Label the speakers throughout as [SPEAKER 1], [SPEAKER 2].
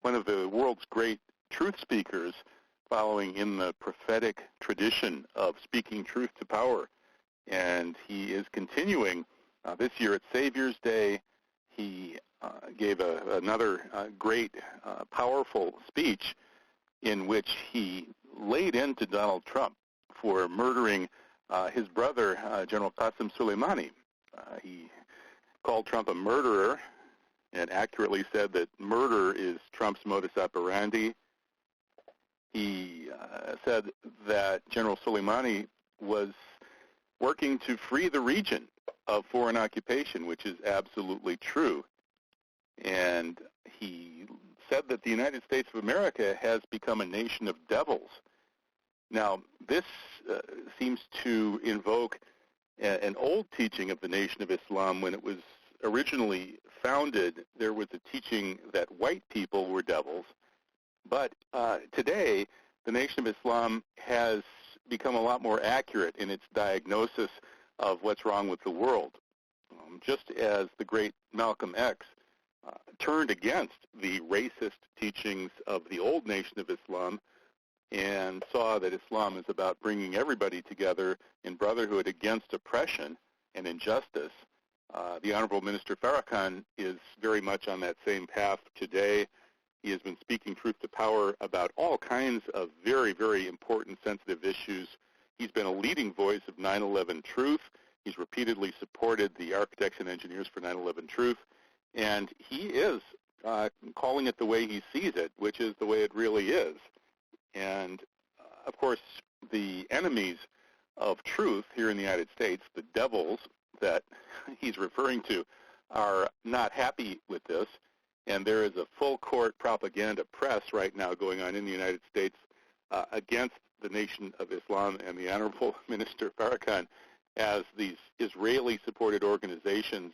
[SPEAKER 1] one of the world's great truth speakers, following in the prophetic tradition of speaking truth to power. And he is continuing this year at Savior's Day. He gave another great, powerful speech in which he laid into Donald Trump for murdering his brother, General Qasem Soleimani. He called Trump a murderer and accurately said that murder is Trump's modus operandi. He said that General Soleimani was working to free the region of foreign occupation, which is absolutely true. And he said that the United States of America has become a nation of devils. Now, this seems to invoke an old teaching of the Nation of Islam. When it was originally founded, there was a teaching that white people were devils. But today, the Nation of Islam has become a lot more accurate in its diagnosis of what's wrong with the world. Just as the great Malcolm X turned against the racist teachings of the old Nation of Islam and saw that Islam is about bringing everybody together in brotherhood against oppression and injustice, the Honorable Minister Farrakhan is very much on that same path today. He has been speaking truth to power about all kinds of very, very important, sensitive issues. He's been a leading voice of 9/11 Truth. He's repeatedly supported the architects and engineers for 9/11 Truth. And he is calling it the way he sees it, which is the way it really is. And, of course, the enemies of truth here in the United States, the devils that he's referring to, are not happy with this. And there is a full-court propaganda press right now going on in the United States against the Nation of Islam and the Honorable Minister Farrakhan, as these Israeli-supported organizations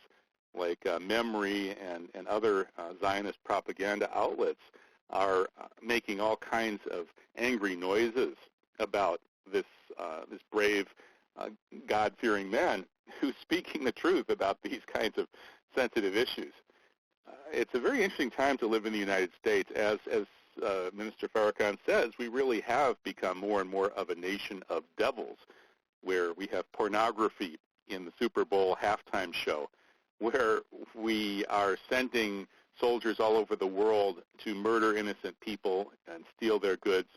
[SPEAKER 1] like Memory and other Zionist propaganda outlets are making all kinds of angry noises about this brave, God-fearing man who's speaking the truth about these kinds of sensitive issues. It's a very interesting time to live in the United States. As Minister Farrakhan says, we really have become more and more of a nation of devils, where we have pornography in the Super Bowl halftime show, where we are sending soldiers all over the world to murder innocent people and steal their goods,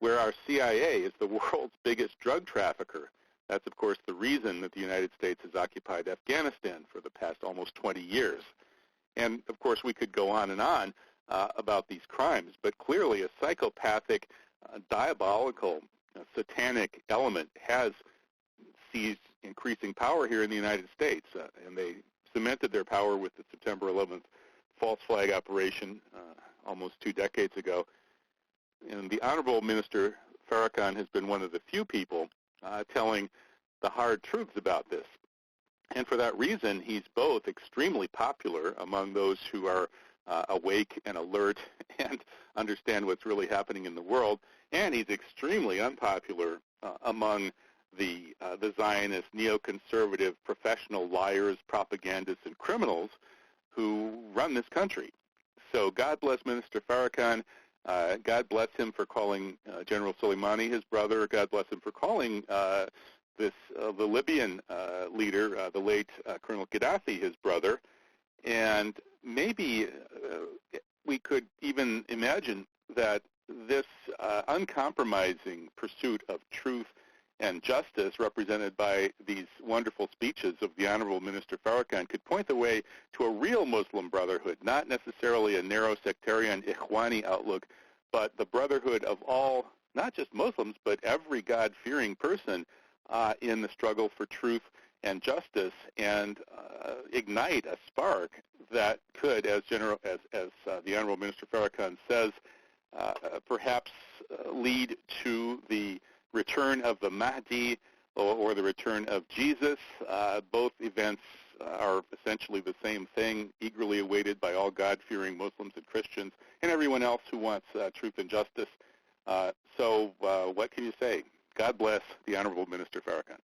[SPEAKER 1] where our CIA is the world's biggest drug trafficker. That's, of course, the reason that the United States has occupied Afghanistan for the past almost 20 years. And, of course, we could go on and on about these crimes, but clearly a psychopathic, diabolical, satanic element has seized increasing power here in the United States, and they cemented their power with the September 11th false flag operation almost 2 decades ago. And the Honorable Minister Farrakhan has been one of the few people telling the hard truths about this. And for that reason, he's both extremely popular among those who are awake and alert and understand what's really happening in the world, and he's extremely unpopular among the Zionist, neoconservative, professional liars, propagandists, and criminals who run this country. So God bless Minister Farrakhan. God bless him for calling General Soleimani his brother. God bless him for calling the Libyan leader, the late Colonel Gaddafi, his brother. And maybe we could even imagine that this uncompromising pursuit of truth and justice, represented by these wonderful speeches of the Honorable Minister Farrakhan, could point the way to a real Muslim brotherhood, not necessarily a narrow sectarian Ikhwani outlook, but the brotherhood of all, not just Muslims, but every God-fearing person in the struggle for truth and justice, and ignite a spark that could, as the Honorable Minister Farrakhan says, perhaps lead to the return of the Mahdi or the return of Jesus. Both events are essentially the same thing, eagerly awaited by all God-fearing Muslims and Christians and everyone else who wants truth and justice. So what can you say? God bless the Honorable Minister Farrakhan.